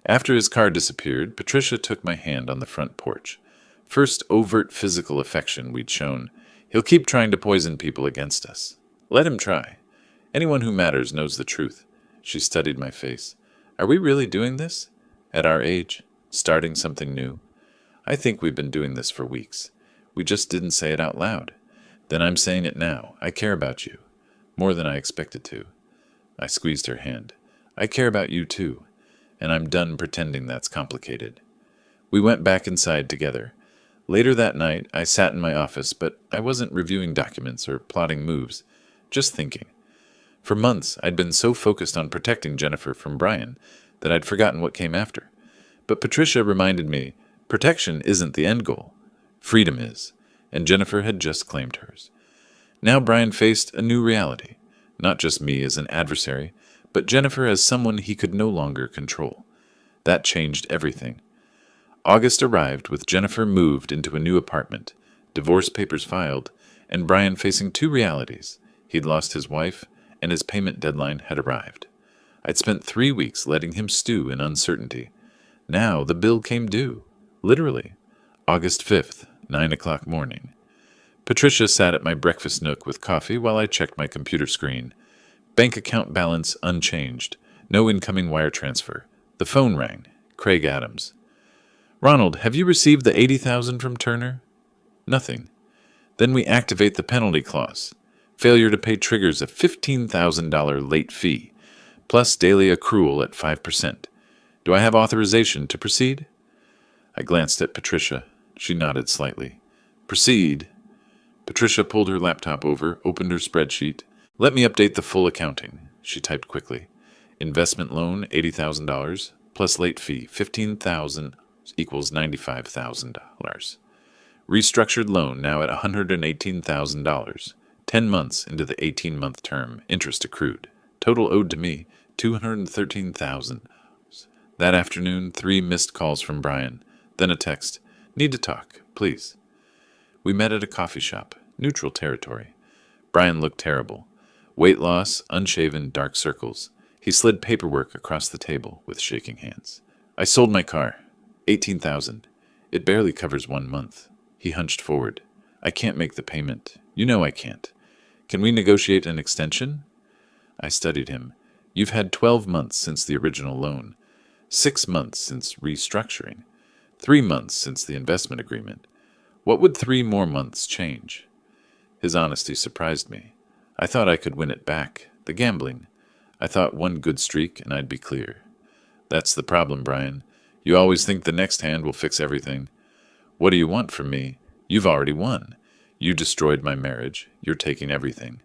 After his car disappeared, Patricia took my hand on the front porch. First overt physical affection we'd shown. He'll keep trying to poison people against us. Let him try. Anyone who matters knows the truth. She studied my face. Are we really doing this? At our age? Starting something new? I think we've been doing this for weeks. We just didn't say it out loud. Then I'm saying it now. I care about you. More than I expected to. I squeezed her hand. I care about you too, and I'm done pretending that's complicated. We went back inside together. Later that night, I sat in my office, but I wasn't reviewing documents or plotting moves, just thinking. For months, I'd been so focused on protecting Jennifer from Brian that I'd forgotten what came after. But Patricia reminded me, protection isn't the end goal. Freedom is, and Jennifer had just claimed hers. Now Brian faced a new reality, not just me as an adversary, but Jennifer as someone he could no longer control. That changed everything. August arrived with Jennifer moved into a new apartment, divorce papers filed, and Brian facing two realities. He'd lost his wife, and his payment deadline had arrived. I'd spent 3 weeks letting him stew in uncertainty. Now the bill came due. Literally. August 5th, 9 o'clock morning. Patricia sat at my breakfast nook with coffee while I checked my computer screen. Bank account balance unchanged. No incoming wire transfer. The phone rang. Craig Adams. Ronald, have you received the $80,000 from Turner? Nothing. Then we activate the penalty clause. Failure to pay triggers a $15,000 late fee, plus daily accrual at 5%. Do I have authorization to proceed? I glanced at Patricia. She nodded slightly. Proceed. Patricia pulled her laptop over, opened her spreadsheet. Let me update the full accounting, she typed quickly. Investment loan, $80,000, plus late fee, $15,000 equals $95,000. Restructured loan now at $118,000. 10 months into the 18-month term, interest accrued. Total owed to me, $213,000. That afternoon, 3 missed calls from Brian. Then a text. Need to talk, please. We met at a coffee shop, neutral territory. Brian looked terrible. Weight loss, unshaven, dark circles. He slid paperwork across the table with shaking hands. I sold my car. $18,000. It barely covers 1 month. He hunched forward. I can't make the payment. You know I can't. Can we negotiate an extension? I studied him. You've had 12 months since the original loan, 6 months since restructuring, 3 months since the investment agreement. What would 3 more months change? His honesty surprised me. I thought I could win it back. The gambling. I thought one good streak and I'd be clear. That's the problem, Brian. You always think the next hand will fix everything. What do you want from me? You've already won. You destroyed my marriage. You're taking everything.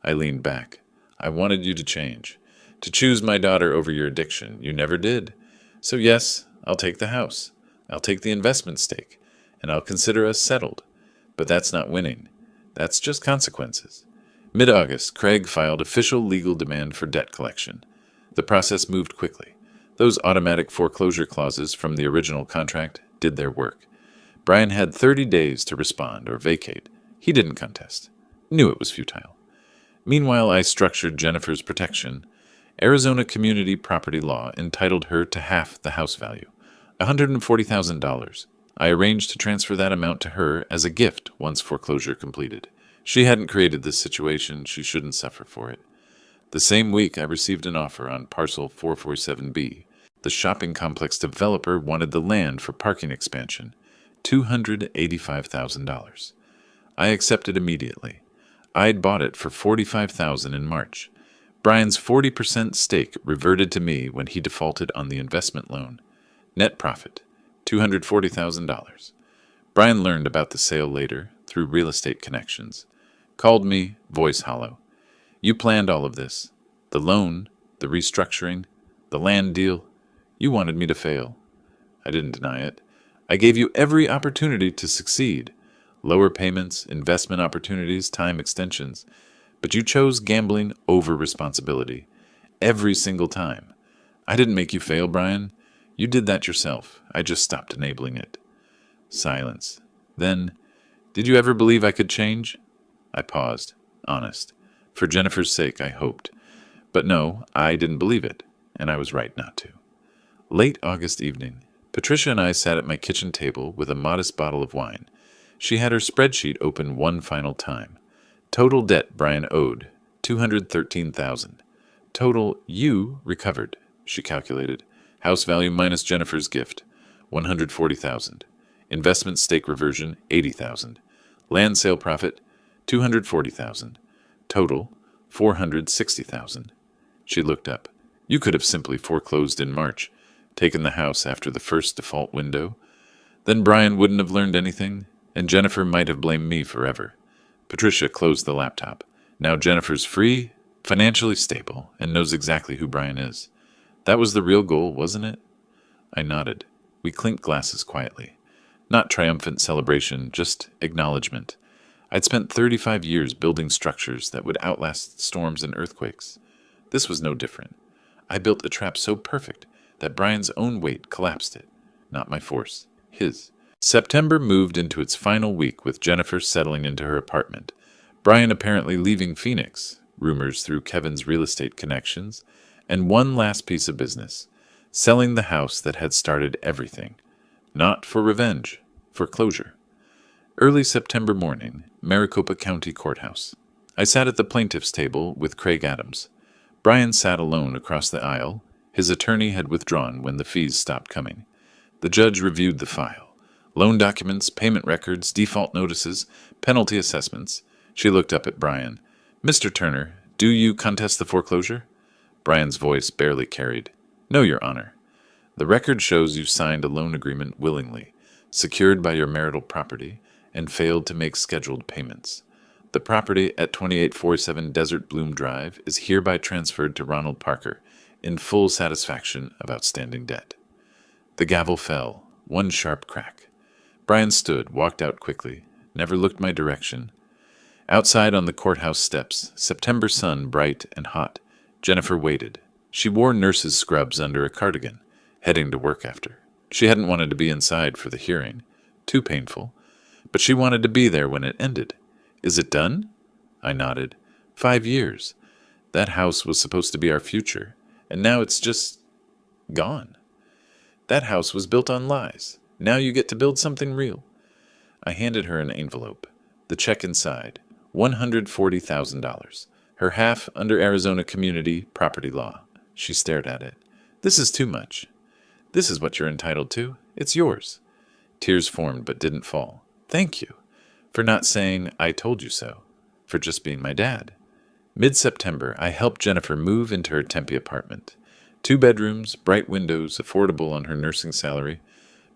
I leaned back. I wanted you to change. To choose my daughter over your addiction. You never did. So yes, I'll take the house. I'll take the investment stake. And I'll consider us settled. But that's not winning. That's just consequences. Mid-August, Craig filed official legal demand for debt collection. The process moved quickly. Those automatic foreclosure clauses from the original contract did their work. Brian had 30 days to respond or vacate. He didn't contest. Knew it was futile. Meanwhile, I structured Jennifer's protection. Arizona community property law entitled her to half the house value, $140,000. I arranged to transfer that amount to her as a gift once foreclosure completed. She hadn't created this situation. She shouldn't suffer for it. The same week, I received an offer on parcel 447B. The shopping complex developer wanted the land for parking expansion, $285,000. I accepted immediately. I'd bought it for $45,000 in March. Brian's 40% stake reverted to me when he defaulted on the investment loan. Net profit, $240,000. Brian learned about the sale later through real estate connections. Called me, voice hollow. You planned all of this. The loan, the restructuring, the land deal. You wanted me to fail. I didn't deny it. I gave you every opportunity to succeed. Lower payments, investment opportunities, time extensions. But you chose gambling over responsibility. Every single time. I didn't make you fail, Brian. You did that yourself. I just stopped enabling it. Silence. Then, did you ever believe I could change? I paused, honest. For Jennifer's sake, I hoped. But no, I didn't believe it, and I was right not to. Late August evening, Patricia and I sat at my kitchen table with a modest bottle of wine. She had her spreadsheet open one final time. Total debt Brian owed, $213,000. Total you recovered, she calculated. House value minus Jennifer's gift, $140,000. Investment stake reversion, $80,000. Land sale profit, $240,000. Total, $460,000. She looked up. You could have simply foreclosed in March, taken the house after the first default window. Then Brian wouldn't have learned anything, and Jennifer might have blamed me forever. Patricia closed the laptop. Now Jennifer's free, financially stable, and knows exactly who Brian is. That was the real goal, wasn't it? I nodded. We clinked glasses quietly. Not triumphant celebration, just acknowledgement. I'd spent 35 years building structures that would outlast storms and earthquakes. This was no different. I built a trap so perfect that Brian's own weight collapsed it. Not my force. His. September moved into its final week with Jennifer settling into her apartment. Brian apparently leaving Phoenix, rumors through Kevin's real estate connections, and one last piece of business, selling the house that had started everything. Not for revenge, for closure. Early September morning, Maricopa County Courthouse. I sat at the plaintiff's table with Craig Adams. Brian sat alone across the aisle. His attorney had withdrawn when the fees stopped coming. The judge reviewed the file. Loan documents, payment records, default notices, penalty assessments. She looked up at Brian. Mr. Turner, do you contest the foreclosure? Brian's voice barely carried. No, Your Honor. The record shows you signed a loan agreement willingly, secured by your marital property, and failed to make scheduled payments. The property at 2847 Desert Bloom Drive is hereby transferred to Ronald Parker, in full satisfaction of outstanding debt. The gavel fell, one sharp crack. Brian stood, walked out quickly, never looked my direction. Outside on the courthouse steps, September sun bright and hot, Jennifer waited. She wore nurse's scrubs under a cardigan, heading to work after. She hadn't wanted to be inside for the hearing. Too painful. But she wanted to be there when it ended. Is it done? I nodded. 5 years. That house was supposed to be our future, and now it's just gone. That house was built on lies. Now you get to build something real. I handed her an envelope. The check inside. $140,000. Her half under Arizona community property law. She stared at it. This is too much. This is what you're entitled to. It's yours. Tears formed but didn't fall. Thank you. For not saying, I told you so. For just being my dad. Mid-September, I helped Jennifer move into her Tempe apartment. 2 bedrooms, bright windows, affordable on her nursing salary.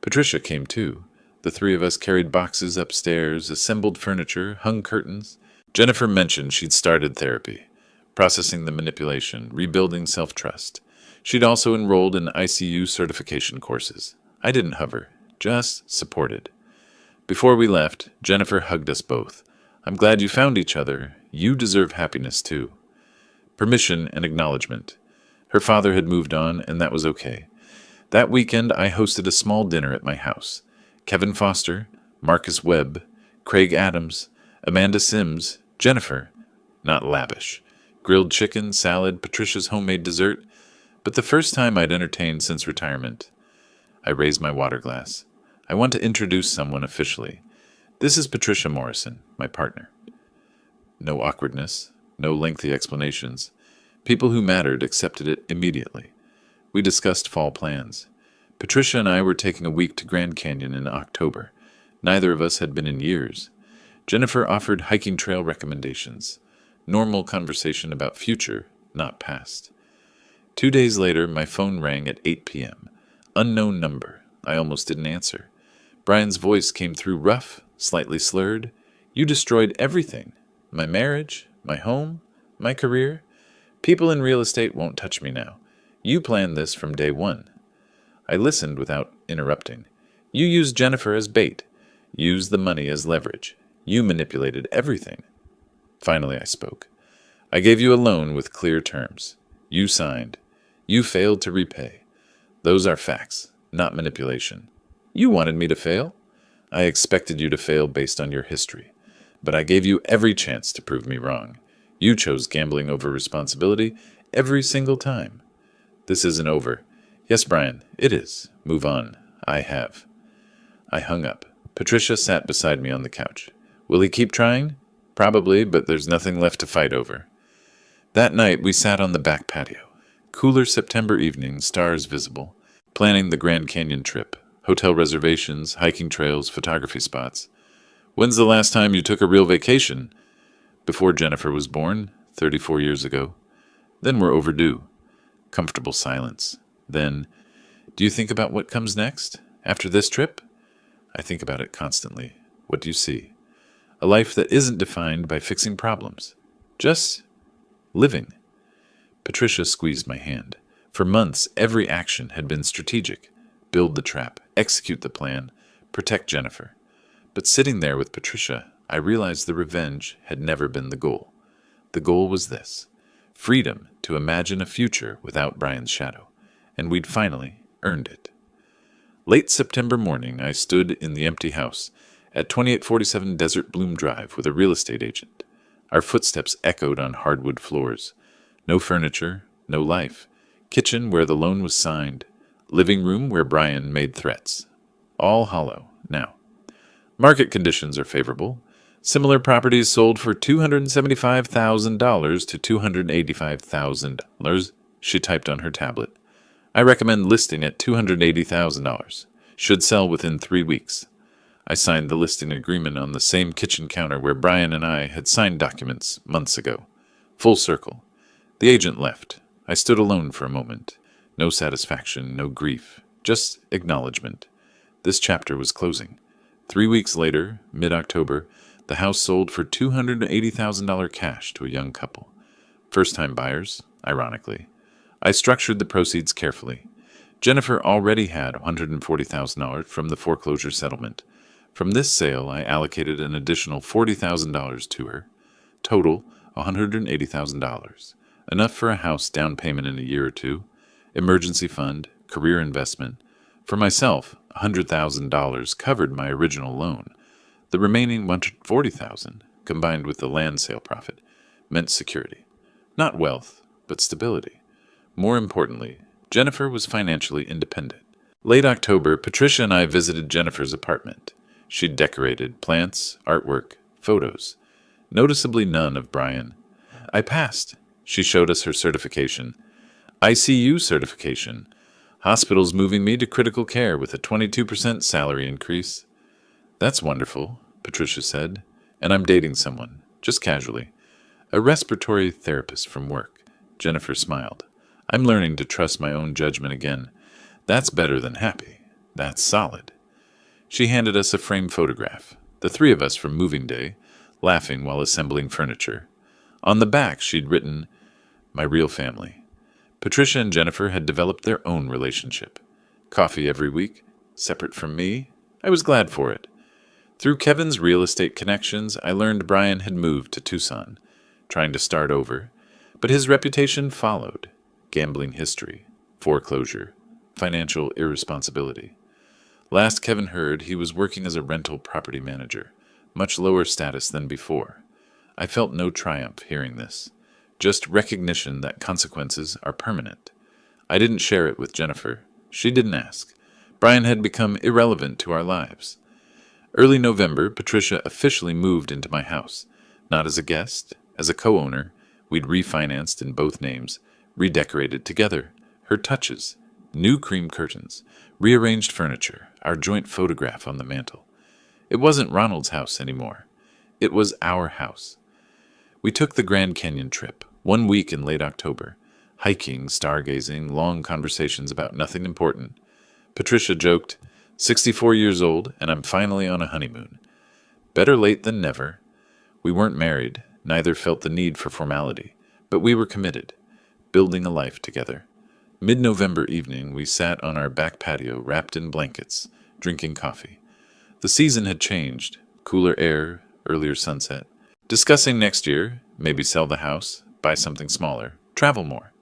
Patricia came too. The 3 of us carried boxes upstairs, assembled furniture, hung curtains. Jennifer mentioned she'd started therapy, processing the manipulation, rebuilding self-trust. She'd also enrolled in ICU certification courses. I didn't hover, just supported. Before we left, Jennifer hugged us both. I'm glad you found each other. You deserve happiness too. Permission and acknowledgement. Her father had moved on, and that was okay. That weekend, I hosted a small dinner at my house. Kevin Foster, Marcus Webb, Craig Adams, Amanda Sims, Jennifer. Not lavish. Grilled chicken, salad, Patricia's homemade dessert. But the first time I'd entertained since retirement. I raised my water glass. I want to introduce someone officially. This is Patricia Morrison, my partner. No awkwardness, no lengthy explanations. People who mattered accepted it immediately. We discussed fall plans. Patricia and I were taking a week to Grand Canyon in October. Neither of us had been in years. Jennifer offered hiking trail recommendations. Normal conversation about future, not past. 2 days later, my phone rang at 8 p.m. Unknown number. I almost didn't answer. Brian's voice came through rough, slightly slurred. You destroyed everything. My marriage, my home, my career. People in real estate won't touch me now. You planned this from day one. I listened without interrupting. You used Jennifer as bait. Used the money as leverage. You manipulated everything. Finally, I spoke. I gave you a loan with clear terms. You signed. You failed to repay. Those are facts, not manipulation. You wanted me to fail. I expected you to fail based on your history. But I gave you every chance to prove me wrong. You chose gambling over responsibility every single time. This isn't over. Yes, Brian, it is. Move on. I have. I hung up. Patricia sat beside me on the couch. Will he keep trying? Probably, but there's nothing left to fight over. That night, we sat on the back patio. Cooler September evening, stars visible. Planning the Grand Canyon trip. Hotel reservations, hiking trails, photography spots. When's the last time you took a real vacation? Before Jennifer was born, 34 years ago. Then we're overdue. Comfortable silence. Then, do you think about what comes next? After this trip? I think about it constantly. What do you see? A life that isn't defined by fixing problems. Just living. Patricia squeezed my hand. For months, every action had been strategic. Build the trap, execute the plan, protect Jennifer. But sitting there with Patricia, I realized the revenge had never been the goal. The goal was this: freedom to imagine a future without Brian's shadow. And we'd finally earned it. Late September morning, I stood in the empty house at 2847 Desert Bloom Drive with a real estate agent. Our footsteps echoed on hardwood floors. No furniture, no life. Kitchen where the loan was signed. Living room where Brian made threats. All hollow now. Market conditions are favorable. Similar properties sold for $275,000 to $285,000, she typed on her tablet. I recommend listing at $280,000. Should sell within 3 weeks. I signed the listing agreement on the same kitchen counter where Brian and I had signed documents months ago. Full circle. The agent left. I stood alone for a moment. No satisfaction, no grief, just acknowledgement. This chapter was closing. 3 weeks later, mid-October, the house sold for $280,000 cash to a young couple. First-time buyers, ironically. I structured the proceeds carefully. Jennifer already had $140,000 from the foreclosure settlement. From this sale, I allocated an additional $40,000 to her. Total, $180,000. Enough for a house down payment in a year or two. Emergency fund, career investment. For myself, $100,000 covered my original loan. The remaining $140,000, combined with the land sale profit, meant security. Not wealth, but stability. More importantly, Jennifer was financially independent. Late October, Patricia and I visited Jennifer's apartment. She'd decorated plants, artwork, photos. Noticeably none of Brian. I passed. She showed us her certification. ICU certification. Hospital's moving me to critical care with a 22% salary increase. That's wonderful, Patricia said. And I'm dating someone, just casually. A respiratory therapist from work. Jennifer smiled. I'm learning to trust my own judgment again. That's better than happy. That's solid. She handed us a framed photograph, the three of us from moving day, laughing while assembling furniture. On the back, she'd written, "My real family." Patricia and Jennifer had developed their own relationship. Coffee every week, separate from me. I was glad for it. Through Kevin's real estate connections, I learned Brian had moved to Tucson, trying to start over, but his reputation followed. Gambling history, foreclosure, financial irresponsibility. Last Kevin heard, he was working as a rental property manager, much lower status than before. I felt no triumph hearing this, just recognition that consequences are permanent. I didn't share it with Jennifer. She didn't ask. Brian had become irrelevant to our lives. Early November, Patricia officially moved into my house. Not as a guest, as a co-owner. We'd refinanced in both names, redecorated together. Her touches. New cream curtains, rearranged furniture, our joint photograph on the mantel. It wasn't Ronald's house anymore. It was our house. We took the Grand Canyon trip, 1 week in late October. Hiking, stargazing, long conversations about nothing important. Patricia joked, 64 years old, and I'm finally on a honeymoon. Better late than never. We weren't married, neither felt the need for formality, but we were committed, building a life together. Mid-November evening, we sat on our back patio wrapped in blankets, drinking coffee. The season had changed, cooler air, earlier sunset. Discussing next year, maybe sell the house, buy something smaller, travel more.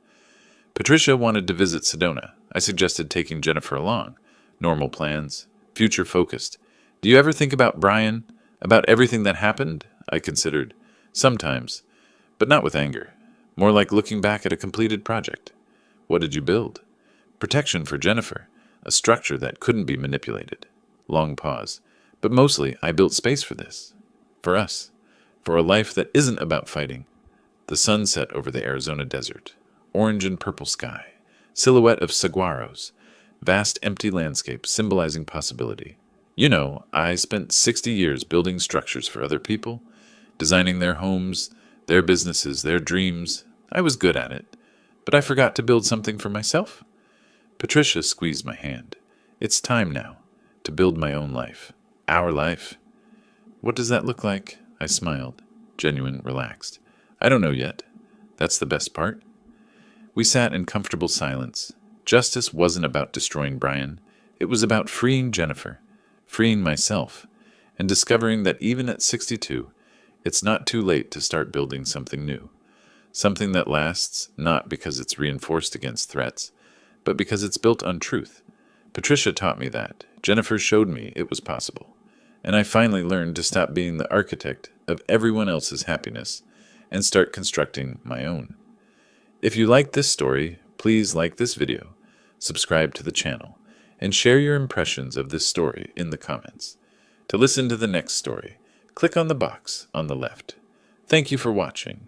Patricia wanted to visit Sedona. I suggested taking Jennifer along. Normal plans, future-focused. Do you ever think about Brian? About everything that happened? I considered. Sometimes, but not with anger. More like looking back at a completed project. What did you build? Protection for Jennifer, a structure that couldn't be manipulated. Long pause. But mostly, I built space for this. For us. For a life that isn't about fighting. The sun set over the Arizona desert. Orange and purple sky. Silhouette of saguaros. Vast empty landscape symbolizing possibility. You know, I spent 60 years building structures for other people. Designing their homes, their businesses, their dreams. I was good at it. But I forgot to build something for myself. Patricia squeezed my hand. It's time now to build my own life. Our life. What does that look like? I smiled, genuine, relaxed. I don't know yet. That's the best part. We sat in comfortable silence. Justice wasn't about destroying Brian. It was about freeing Jennifer, freeing myself, and discovering that even at 62, it's not too late to start building something new. Something that lasts, not because it's reinforced against threats, but because it's built on truth. Patricia taught me that. Jennifer showed me it was possible. And I finally learned to stop being the architect of everyone else's happiness and start constructing my own. If you like this story, please like this video, subscribe to the channel, and share your impressions of this story in the comments. To listen to the next story, click on the box on the left. Thank you for watching.